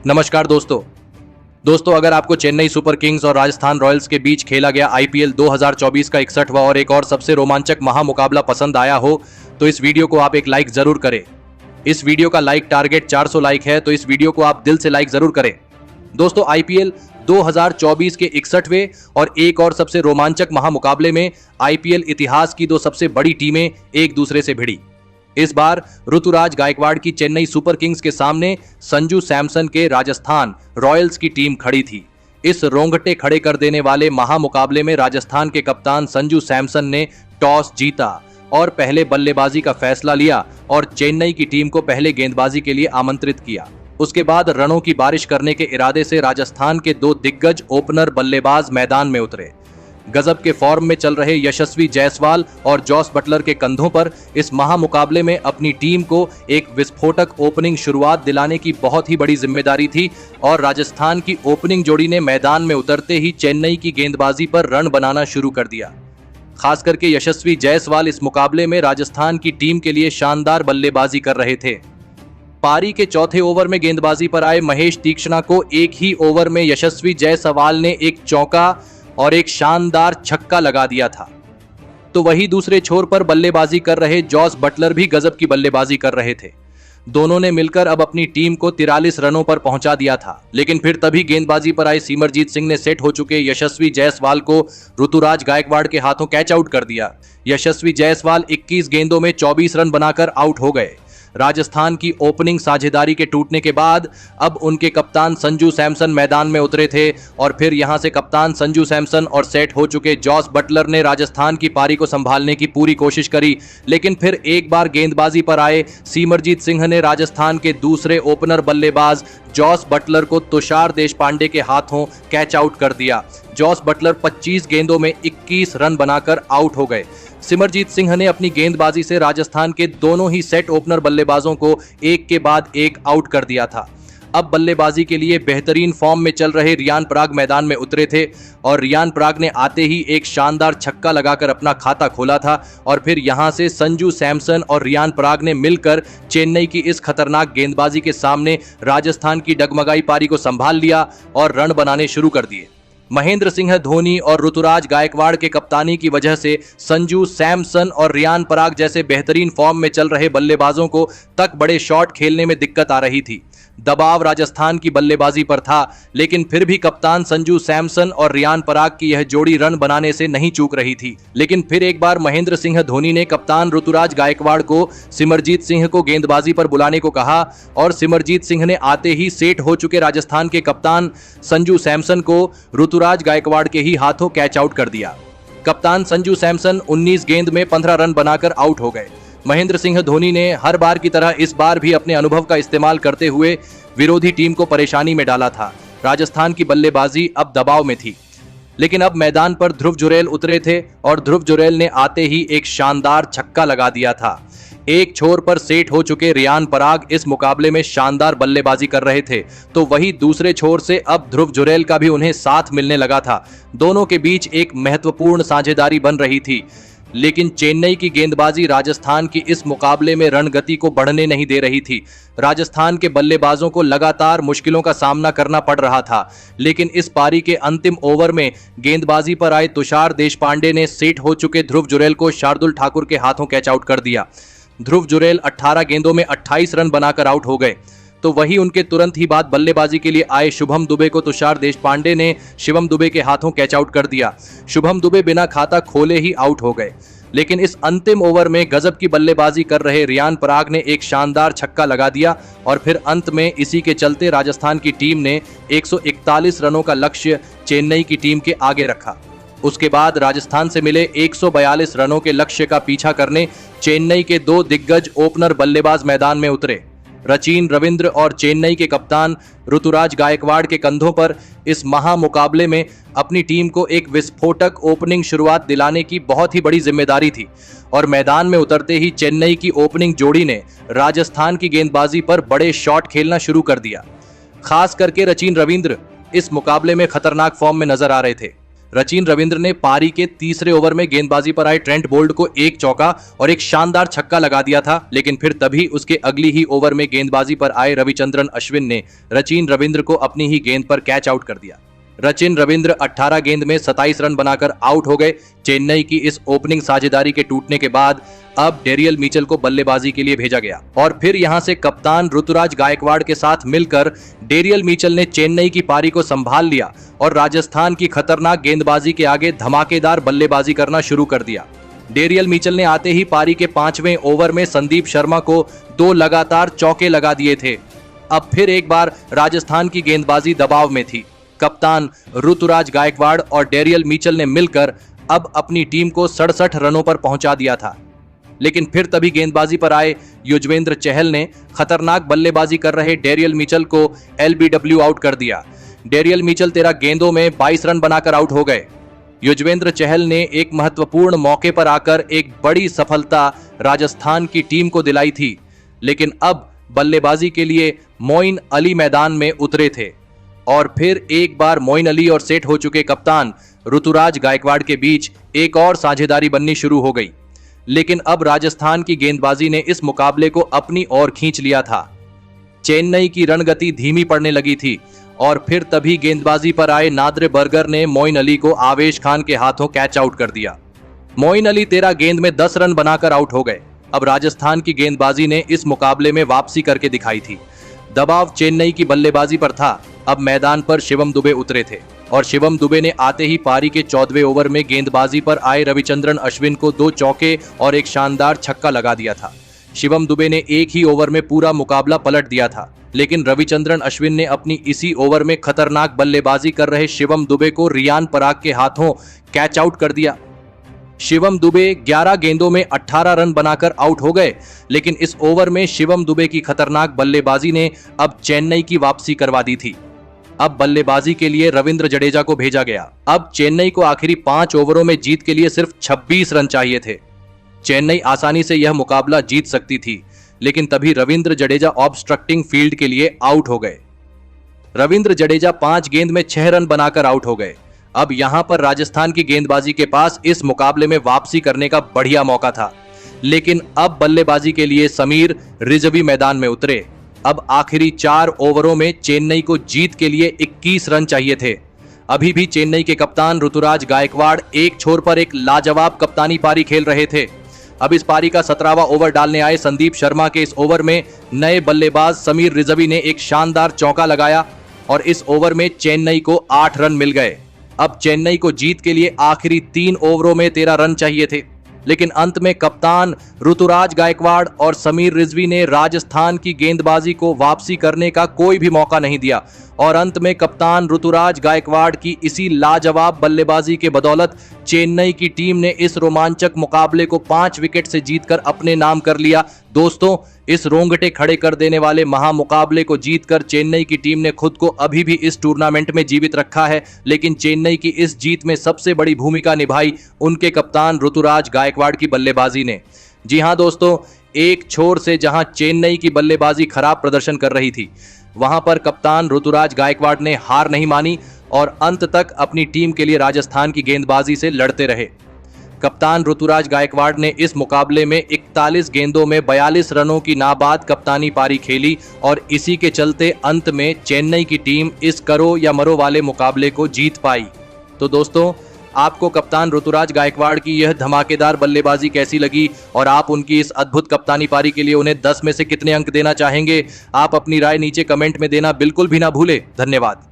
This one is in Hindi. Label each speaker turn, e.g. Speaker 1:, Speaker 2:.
Speaker 1: नमस्कार दोस्तों अगर आपको चेन्नई सुपर किंग्स और राजस्थान रॉयल्स के बीच खेला गया आईपीएल 2024 का 61वां और एक और सबसे रोमांचक महामुकाबला पसंद आया हो तो इस वीडियो को आप एक लाइक जरूर करें। इस वीडियो का लाइक टारगेट 400 लाइक है, तो इस वीडियो को आप दिल से लाइक जरूर करें। दोस्तों, आईपीएल 2024 के 61वें और एक और सबसे रोमांचक महामुकाबले में आईपीएल इतिहास की दो सबसे बड़ी टीमें एक दूसरे से भिड़ी। इस बार ऋतुराज गायकवाड़ की चेन्नई सुपर किंग्स के सामने संजू सैमसन के राजस्थान रॉयल्स की टीम खड़ी थी। इस रोंगटे खड़े कर देने वाले महामुकाबले में राजस्थान के कप्तान संजू सैमसन ने टॉस जीता और पहले बल्लेबाजी का फैसला लिया और चेन्नई की टीम को पहले गेंदबाजी के लिए आमंत्रित किया। उसके बाद रनों की बारिश करने के इरादे से राजस्थान के दो दिग्गज ओपनर बल्लेबाज मैदान में उतरे। गजब के फॉर्म में चल रहे यशस्वी जायसवाल और जॉस बटलर के कंधों पर इस महामुकाबले में अपनी टीम को एक विस्फोटक ओपनिंग शुरुआत दिलाने की बहुत ही बड़ी जिम्मेदारी थी और राजस्थान की ओपनिंग जोड़ी ने मैदान में उतरते ही चेन्नई की गेंदबाजी पर रन बनाना शुरू कर दिया। खास करके यशस्वी जायसवाल इस मुकाबले में राजस्थान की टीम के लिए शानदार बल्लेबाजी कर रहे थे। पारी के चौथे ओवर में गेंदबाजी पर आए महेश तीक्ष्णा को एक ही ओवर में यशस्वी जायसवाल ने एक चौका और एक शानदार छक्का लगा दिया था। तो वही दूसरे छोर पर बल्लेबाजी कर रहे जॉस बटलर भी गजब की बल्लेबाजी कर रहे थे। दोनों ने मिलकर अब अपनी टीम को 43 रनों पर पहुंचा दिया था, लेकिन फिर तभी गेंदबाजी पर आए सिमरजीत सिंह ने सेट हो चुके यशस्वी जायसवाल को ऋतुराज गायकवाड़ के हाथों कैच आउट कर दिया। यशस्वी जायसवाल 21 गेंदों में 24 रन बनाकर आउट हो गए। राजस्थान की ओपनिंग साझेदारी के टूटने के बाद अब उनके कप्तान संजू सैमसन मैदान में उतरे थे और फिर यहां से कप्तान संजू सैमसन और सेट हो चुके जॉस बटलर ने राजस्थान की पारी को संभालने की पूरी कोशिश करी, लेकिन फिर एक बार गेंदबाजी पर आए सिमरजीत सिंह ने राजस्थान के दूसरे ओपनर बल्लेबाज जॉस बटलर को तुषार देशपांडे के हाथों कैच आउट कर दिया। जॉस बटलर 25 गेंदों में 21 रन बनाकर आउट हो गए। सिमरजीत सिंह ने अपनी गेंदबाजी से राजस्थान के दोनों ही सेट ओपनर बल्लेबाजों को एक के बाद एक आउट कर दिया था। अब बल्लेबाजी के लिए बेहतरीन फॉर्म में चल रहे रियान पराग मैदान में उतरे थे और रियान पराग ने आते ही एक शानदार छक्का लगाकर अपना खाता खोला था और फिर यहां से संजू सैमसन और रियान पराग ने मिलकर चेन्नई की इस खतरनाक गेंदबाजी के सामने राजस्थान की डगमगाई पारी को संभाल लिया और रन बनाने शुरू कर दिए। महेंद्र सिंह धोनी और ऋतुराज गायकवाड़ के कप्तानी की वजह से संजू सैमसन और रियान पराग जैसे बेहतरीन फॉर्म में चल रहे बल्लेबाजों को तक बड़े शॉट खेलने में दिक्कत आ रही थी। दबाव राजस्थान की बल्लेबाजी पर था, लेकिन फिर भी कप्तान संजू सैमसन और रियान पराग की यह जोड़ी रन बनाने से नहीं चूक रही थी। लेकिन फिर एक बार महेंद्र सिंह धोनी ने कप्तान ऋतुराज गायकवाड़ को सिमरजीत सिंह को गेंदबाजी पर बुलाने को कहा और सिमरजीत सिंह ने आते ही सेट हो चुके राजस्थान के कप्तान संजू सैमसन को ऋतुराज गायकवाड़ के ही हाथों कैच आउट कर दिया। कप्तान संजू सैमसन 19 गेंद में 15 रन बनाकर आउट हो गए। महेंद्र सिंह धोनी ने हर बार की तरह इस बार भी अपने अनुभव का इस्तेमाल करते हुए विरोधी टीम को परेशानी में डाला था। राजस्थान की बल्लेबाजी अब दबाव में थी, लेकिन अब मैदान पर ध्रुव जुरैल उतरे थे और ध्रुव जुरैल ने आते ही एक शानदार छक्का लगा दिया था। एक छोर पर सेट हो चुके रियान पराग इस मुकाबले में शानदार बल्लेबाजी कर रहे थे, तो वही दूसरे छोर से अब ध्रुव जुरैल का भी उन्हें साथ मिलने लगा था। दोनों के बीच एक महत्वपूर्ण साझेदारी बन रही थी, लेकिन चेन्नई की गेंदबाजी राजस्थान की इस मुकाबले में रणगति को बढ़ने नहीं दे रही थी। राजस्थान के बल्लेबाजों को लगातार मुश्किलों का सामना करना पड़ रहा था, लेकिन इस पारी के अंतिम ओवर में गेंदबाजी पर आए तुषार देशपांडे ने सेट हो चुके ध्रुव जुरैल को शार्दुल ठाकुर के हाथों कैच आउट कर दिया। ध्रुव जुरैल 18 गेंदों में 28 रन बनाकर आउट हो गए। तो वही उनके तुरंत ही बाद बल्लेबाजी के लिए आए शुभम दुबे को तुषार देशपांडे ने शिवम दुबे के हाथों कैच आउट कर दिया। शुभम दुबे बिना खाता खोले ही आउट हो गए, लेकिन इस अंतिम ओवर में गजब की बल्लेबाजी कर रहे रियान पराग ने एक शानदार छक्का लगा दिया और फिर अंत में इसी के चलते राजस्थान की टीम ने 141 रनों का लक्ष्य चेन्नई की टीम के आगे रखा। उसके बाद राजस्थान से मिले 142 रनों के लक्ष्य का पीछा करने चेन्नई के दो दिग्गज ओपनर बल्लेबाज मैदान में उतरे। रचिन रविंद्र और चेन्नई के कप्तान ऋतुराज गायकवाड़ के कंधों पर इस महामुकाबले में अपनी टीम को एक विस्फोटक ओपनिंग शुरुआत दिलाने की बहुत ही बड़ी जिम्मेदारी थी और मैदान में उतरते ही चेन्नई की ओपनिंग जोड़ी ने राजस्थान की गेंदबाजी पर बड़े शॉट खेलना शुरू कर दिया। खास करके रचिन रविंद्र इस मुकाबले में खतरनाक फॉर्म में नजर आ रहे थे। सचिन रविंद्र ने पारी के तीसरे ओवर में गेंदबाजी पर आए ट्रेंट बोल्ट को एक चौका और एक शानदार छक्का लगा दिया था, लेकिन फिर तभी उसके अगली ही ओवर में गेंदबाजी पर आए रविचंद्रन अश्विन ने सचिन रविंद्र को अपनी ही गेंद पर कैच आउट कर दिया। सचिन रविंद्र 18 गेंद में 27 रन बनाकर आउट हो गए। चेन्नई की इस ओपनिंग साझेदारी के टूटने के बाद अब डेरियल मिचेल को बल्लेबाजी के लिए भेजा गया और फिर यहां से कप्तान ऋतुराज गायकवाड़ के साथ मिलकर डेरियल मिचेल ने चेन्नई की पारी को संभाल लिया और राजस्थान की खतरनाक गेंदबाजी के आगे धमाकेदार बल्लेबाजी करना शुरू कर दिया। डेरियल मिचेल ने आते ही पारी के 5वें ओवर में संदीप शर्मा को 2 लगातार चौके लगा दिए थे। अब फिर एक बार राजस्थान की गेंदबाजी दबाव में थी। कप्तान ऋतुराज गायकवाड़ और डेरियल मिचेल ने मिलकर अब अपनी टीम को 67 रनों पर पहुंचा दिया था, लेकिन फिर तभी गेंदबाजी पर आए युजवेंद्र चहल ने खतरनाक बल्लेबाजी कर रहे डेरियल मिचेल को एलबीडब्ल्यू आउट कर दिया। डेरियल मिचेल 13 गेंदों में 22 रन बनाकर आउट हो गए। युजवेंद्र चहल ने एक महत्वपूर्ण मौके पर आकर एक बड़ी सफलता राजस्थान की टीम को दिलाई थी, लेकिन अब बल्लेबाजी के लिए मोइन अली मैदान में उतरे थे और फिर एक बार मोइन अली और सेट हो चुके कप्तान ऋतुराज गायकवाड़ के बीच एक और साझेदारी बननी शुरू हो गई। लेकिन अब राजस्थान की गेंदबाजी ने इस मुकाबले को अपनी ओर खींच लिया था। चेन्नई की रणगति धीमी पड़ने लगी थी और फिर तभी गेंदबाजी पर आए नादरे बर्गर ने मोइन अली को आवेश खान के हाथों कैच आउट कर दिया। मोइन अली 13 गेंद में 10 रन बनाकर आउट हो गए। अब राजस्थान की गेंदबाजी ने इस मुकाबले में वापसी करके दिखाई थी। दबाव चेन्नई की बल्लेबाजी पर था। अब मैदान पर शिवम दुबे उतरे थे और शिवम दुबे ने आते ही पारी के 14वें ओवर में गेंदबाजी पर आए रविचंद्रन अश्विन को 2 चौके और एक शानदार छक्का लगा दिया था। शिवम दुबे ने एक ही ओवर में पूरा मुकाबला पलट दिया था, लेकिन रविचंद्रन अश्विन ने अपनी इसी ओवर में खतरनाक बल्लेबाजी कर रहे शिवम दुबे को रियान पराग के हाथों कैच आउट कर दिया। शिवम दुबे 11 गेंदों में 18 रन बनाकर आउट हो गए, लेकिन इस ओवर में शिवम दुबे की खतरनाक बल्लेबाजी ने अब चेन्नई की वापसी करवा दी थी। अब बल्लेबाजी के लिए रविंद्र जडेजा को भेजा गया। अब चेन्नई को आखिरी 5 ओवरों में जीत के लिए सिर्फ 26 रन चाहिए थे। चेन्नई आसानी से यह मुकाबला जीत सकती थी, लेकिन तभी रविंद्र जडेजा ऑब्स्ट्रक्टिंग फील्ड के लिए आउट हो गए। रविंद्र जडेजा 5 गेंद में 6 रन बनाकर आउट हो गए। अब यहां पर राजस्थान की गेंदबाजी के पास इस मुकाबले में वापसी करने का बढ़िया मौका था, लेकिन अब बल्लेबाजी के लिए समीर रिजवी मैदान में उतरे। अब आखिरी 4 ओवरों में चेन्नई को जीत के लिए 21 रन चाहिए थे। अभी भी चेन्नई के कप्तान ऋतुराज गायकवाड़ एक छोर पर एक लाजवाब कप्तानी पारी खेल रहे थे। अब इस पारी का 17वां ओवर डालने आए संदीप शर्मा के इस ओवर में नए बल्लेबाज समीर रिजवी ने एक शानदार चौका लगाया और इस ओवर में चेन्नई को 8 रन मिल गए। अब चेन्नई को जीत के लिए आखिरी 3 ओवरों में 13 रन चाहिए थे, लेकिन अंत में कप्तान ऋतुराज गायकवाड़ और समीर रिजवी ने राजस्थान की गेंदबाजी को वापसी करने का कोई भी मौका नहीं दिया और अंत में कप्तान ऋतुराज गायकवाड़ की इसी लाजवाब बल्लेबाजी के बदौलत चेन्नई की टीम ने इस रोमांचक मुकाबले को 5 विकेट से जीतकर अपने नाम कर लिया। दोस्तों, इस रोंगटे खड़े कर देने वाले महामुकाबले को जीतकर चेन्नई की टीम ने खुद को अभी भी इस टूर्नामेंट में जीवित रखा है, लेकिन चेन्नई की इस जीत में सबसे बड़ी भूमिका निभाई उनके कप्तान ऋतुराज गायकवाड़ की बल्लेबाजी ने। जी हां दोस्तों, एक छोर से जहां चेन्नई की बल्लेबाजी खराब प्रदर्शन कर रही थी, वहां पर कप्तान ऋतुराज गायकवाड़ ने हार नहीं मानी और अंत तक अपनी टीम के लिए राजस्थान की गेंदबाजी से लड़ते रहे। कप्तान ऋतुराज गायकवाड़ ने इस मुकाबले में 41 गेंदों में 42 रनों की नाबाद कप्तानी पारी खेली और इसी के चलते अंत में चेन्नई की टीम इस करो या मरो वाले मुकाबले को जीत पाई। तो दोस्तों, आपको कप्तान ऋतुराज गायकवाड़ की यह धमाकेदार बल्लेबाजी कैसी लगी और आप उनकी इस अद्भुत कप्तानी पारी के लिए उन्हें 10 में से कितने अंक देना चाहेंगे? आप अपनी राय नीचे कमेंट में देना बिल्कुल भी ना भूले। धन्यवाद।